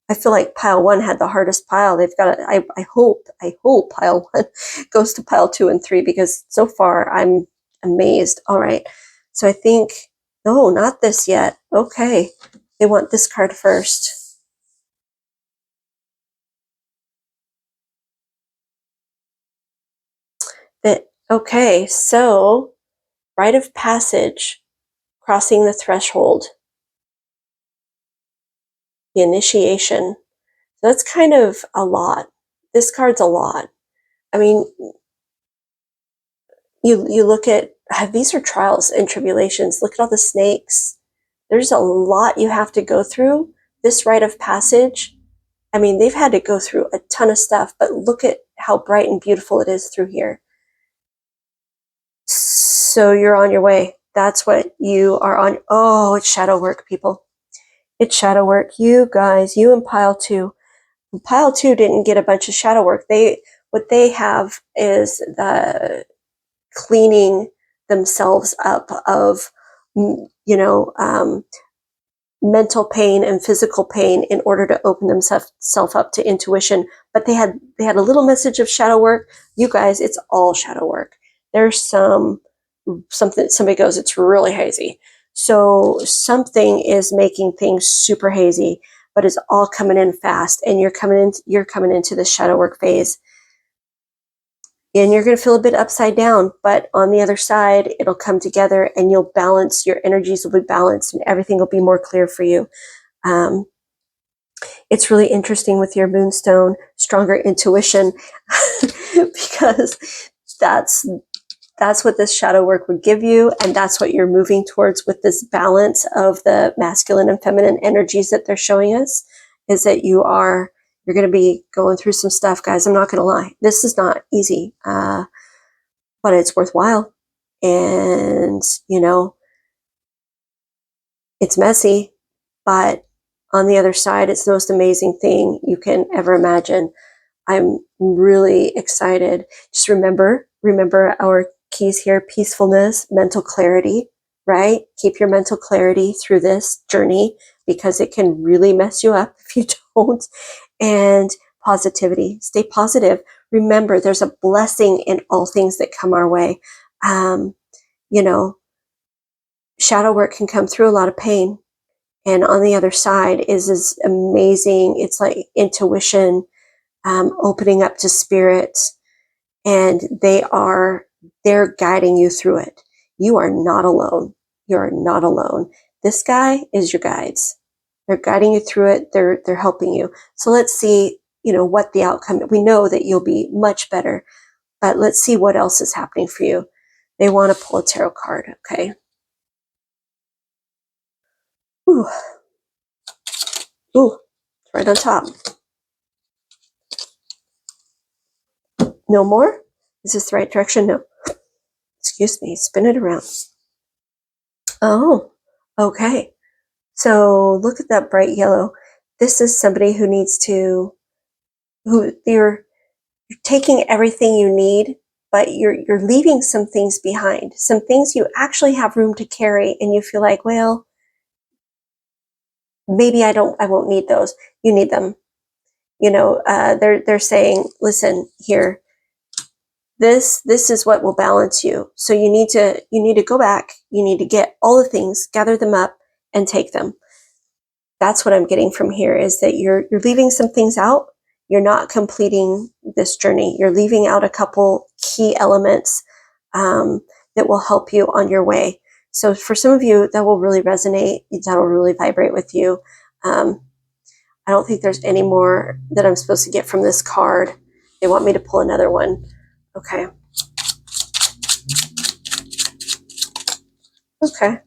I feel like pile 1 had the hardest pile. They've got it. I hope pile 1 goes to pile 2 and 3, because so far I'm amazed. All right. So I think, no, not this yet. Okay. They want this card first. Okay. So rite of passage, crossing the threshold, the initiation. So that's kind of a lot. This card's a lot. I mean, you look at, these are trials and tribulations. Look at all the snakes. There's a lot you have to go through. This rite of passage, I mean, they've had to go through a ton of stuff, but look at how bright and beautiful it is through here. So you're on your way. That's what you are on. Oh, it's shadow work, people. It's shadow work. You guys, you and pile 2. Pile 2 didn't get a bunch of shadow work. What they have is the cleaning themselves up of, mental pain and physical pain in order to open themselves up to intuition. But they had a little message of shadow work. You guys, it's all shadow work. There's something, somebody goes, it's really hazy. So something is making things super hazy, but it's all coming in fast, and you're coming into the shadow work phase. And you're going to feel a bit upside down, but on the other side, it'll come together and you'll balance, your energies will be balanced and everything will be more clear for you. It's really interesting with your moonstone, stronger intuition, because that's what this shadow work would give you. And that's what you're moving towards with this balance of the masculine and feminine energies that they're showing us, is that you're going to be going through some stuff, guys. I'm not going to lie. This is not easy, but it's worthwhile. And, it's messy, but on the other side, it's the most amazing thing you can ever imagine. I'm really excited. Just remember our keys here: peacefulness, mental clarity, right? Keep your mental clarity through this journey, because it can really mess you up if you don't. And positivity. Stay positive. Remember, there's a blessing in all things that come our way. Shadow work can come through a lot of pain. And on the other side is this amazing, it's like intuition, opening up to spirit, and they're guiding you through it. You are not alone. You are not alone. This guy is your guides. They're guiding you through it. They're helping you. So let's see, what the outcome. We know that you'll be much better, but let's see what else is happening for you. They want to pull a tarot card. Okay. Ooh, ooh, it's right on top. No more? Is this the right direction? No. Excuse me. Spin it around. Oh, okay. So look at that bright yellow. This is somebody who you're taking everything you need, but you're leaving some things behind. Some things you actually have room to carry, and you feel like, well, maybe I won't need those. You need them. They're saying, listen here, this is what will balance you. So you need to go back. You need to get all the things, gather them up, and take them. That's what I'm getting from here, is that you're leaving some things out. You're not completing this journey. You're leaving out a couple key elements that will help you on your way. So for some of you, that will really resonate. That will really vibrate with you. I don't think there's any more that I'm supposed to get from this card. They want me to pull another one. Okay. Okay.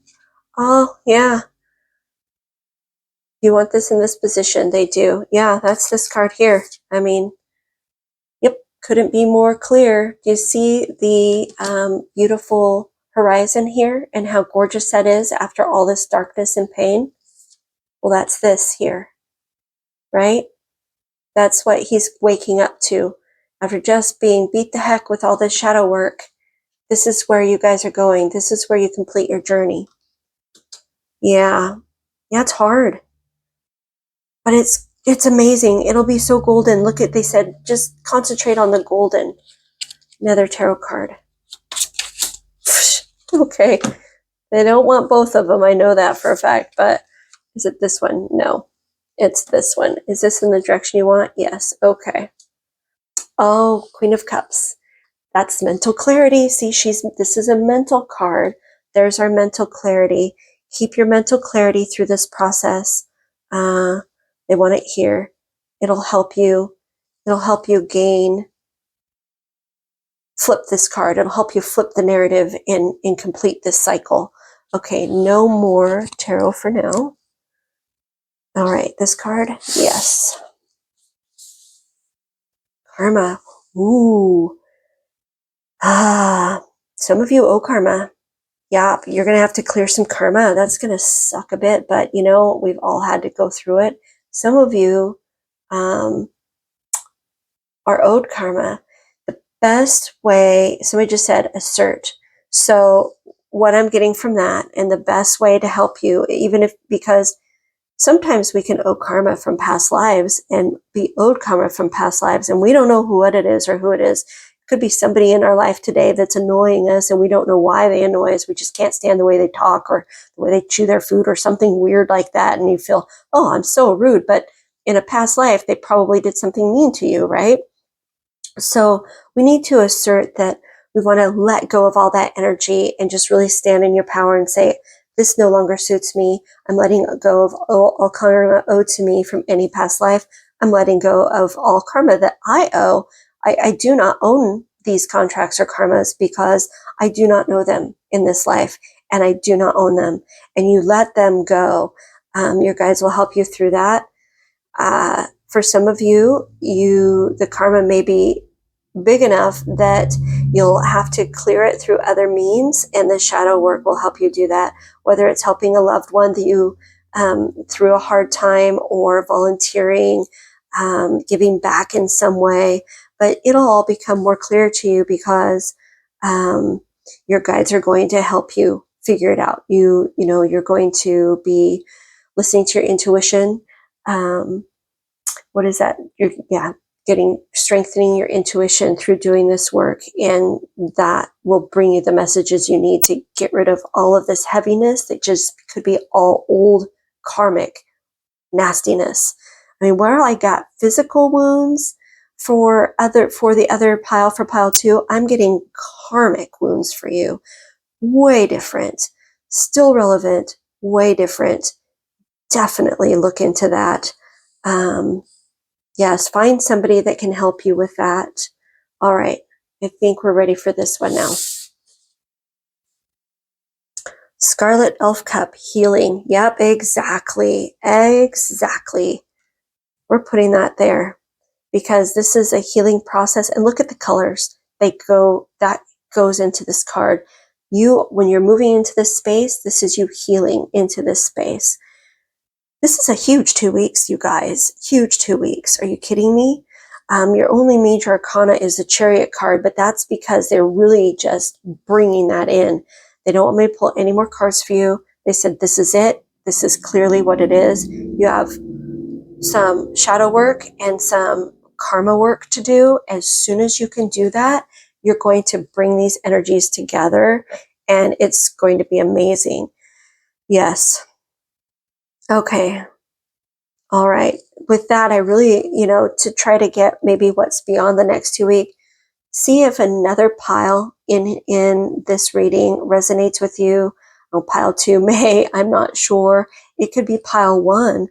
Oh, yeah. You want this in this position? They do. Yeah, that's this card here. I mean, yep, couldn't be more clear. Do you see the beautiful horizon here and how gorgeous that is after all this darkness and pain? Well, that's this here, right? That's what he's waking up to after just being beat the heck with all this shadow work. This is where you guys are going. This is where you complete your journey. Yeah. Yeah, it's hard. But it's amazing. It'll be so golden. Look at, they said, just concentrate on the golden. Another tarot card. Okay. They don't want both of them. I know that for a fact, but is it this one? No, it's this one. Is this in the direction you want? Yes. Okay. Oh, Queen of Cups. That's mental clarity. See, this is a mental card. There's our mental clarity. Keep your mental clarity through this process. They want it here. It'll help you. It'll help you flip this card. It'll help you flip the narrative and complete this cycle. Okay, no more tarot for now. All right, this card, yes. Karma. Ooh. Some of you owe karma. Yeah, you're going to have to clear some karma. That's going to suck a bit, but you know, we've all had to go through it. Some of you are owed karma. The best way, somebody just said assert. So what I'm getting from that, and the best way to help you, even if, because sometimes we can owe karma from past lives and be owed karma from past lives, and we don't know what it is or who it is. It could be somebody in our life today that's annoying us, and we don't know why they annoy us. We just can't stand the way they talk or the way they chew their food or something weird like that. And you feel, oh, I'm so rude. But in a past life, they probably did something mean to you, right? So we need to assert that we want to let go of all that energy and just really stand in your power and say, this no longer suits me. I'm letting go of all karma owed to me from any past life. I'm letting go of all karma that I owe. I do not own these contracts or karmas because I do not know them in this life, and I do not own them. And you let them go. Your guides will help you through that. For some of you, the karma may be big enough that you'll have to clear it through other means, and the shadow work will help you do that, whether it's helping a loved one that you through a hard time, or volunteering, giving back in some way. But it'll all become more clear to you because your guides are going to help you figure it out. You know, you're going to be listening to your intuition. What is that? Strengthening your intuition through doing this work, and that will bring you the messages you need to get rid of all of this heaviness that just could be all old karmic nastiness. I mean, where I got physical wounds for the other pile, for pile 2, I'm getting karmic wounds for you. Way different, still relevant, way different. Definitely look into that. Yes, find somebody that can help you with that. All right, I think we're ready for this one now. Scarlet Elf Cup, healing. Yep, exactly. Exactly. We're putting that there because this is a healing process. And look at the colors. That goes into this card. When you're moving into this space, this is you healing into this space. This is a huge 2 weeks, you guys. Huge 2 weeks. Are you kidding me? Your only major arcana is the Chariot card, but that's because they're really just bringing that in. They don't want me to pull any more cards for you. They said, this is it. This is clearly what it is. You have some shadow work and some karma work to do. As soon as you can do that, you're going to bring these energies together, and it's going to be amazing. Yes. Okay. All right. With that, I really, to try to get maybe what's beyond the next 2 weeks, see if another pile in this reading resonates with you. Oh, pile 2 may, I'm not sure. It could be pile 1.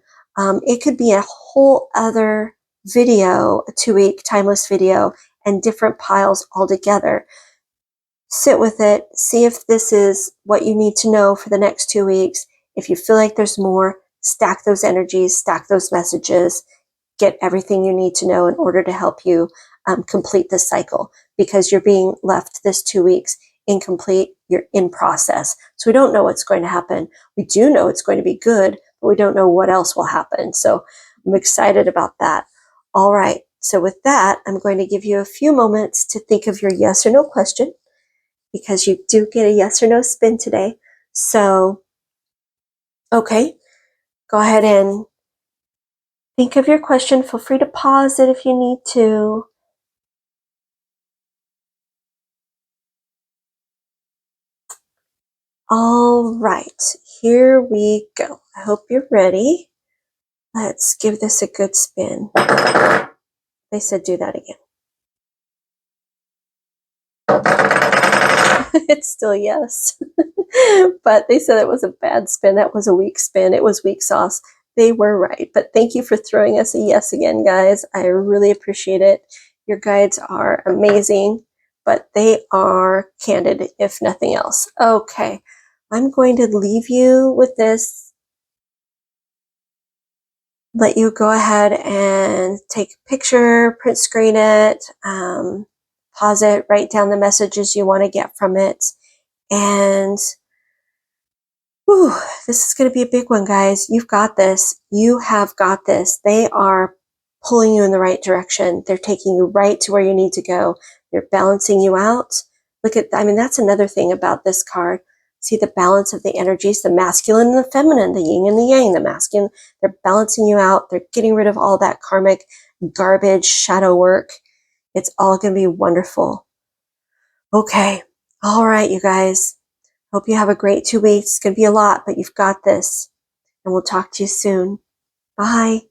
It could be a whole other video, a 2-week timeless video, and different piles altogether. Sit with it. See if this is what you need to know for the next 2 weeks. If you feel like there's more, stack those energies, stack those messages, get everything you need to know in order to help you complete this cycle, because you're being left this 2 weeks incomplete. You're in process. So we don't know what's going to happen. We do know it's going to be good, but we don't know what else will happen. So I'm excited about that. All right. So with that, I'm going to give you a few moments to think of your yes or no question, because you do get a yes or no spin today. So, Okay, go ahead and think of your question. Feel free to pause it if you need to. All right, here we go. I hope you're ready. Let's give this a good spin. They said do that again. It's still yes. But they said it was a bad spin. That was a weak spin. It was weak sauce. They were right. But thank you for throwing us a yes again, guys. I really appreciate it. Your guides are amazing, but they are candid, if nothing else. Okay, I'm going to leave you with this. Let you go ahead and take a picture, print screen it, pause it, write down the messages you want to get from it. And whew, this is going to be a big one, guys. You've got this. You have got this. They are pulling you in the right direction. They're taking you right to where you need to go. They're balancing you out. Look at, I mean, that's another thing about this card. See the balance of the energies, the masculine and the feminine, the yin and the yang, the masculine. They're balancing you out. They're getting rid of all that karmic garbage, shadow work. It's all going to be wonderful. Okay. All right, you guys. Hope you have a great 2 weeks. It's going to be a lot, but you've got this. And we'll talk to you soon. Bye.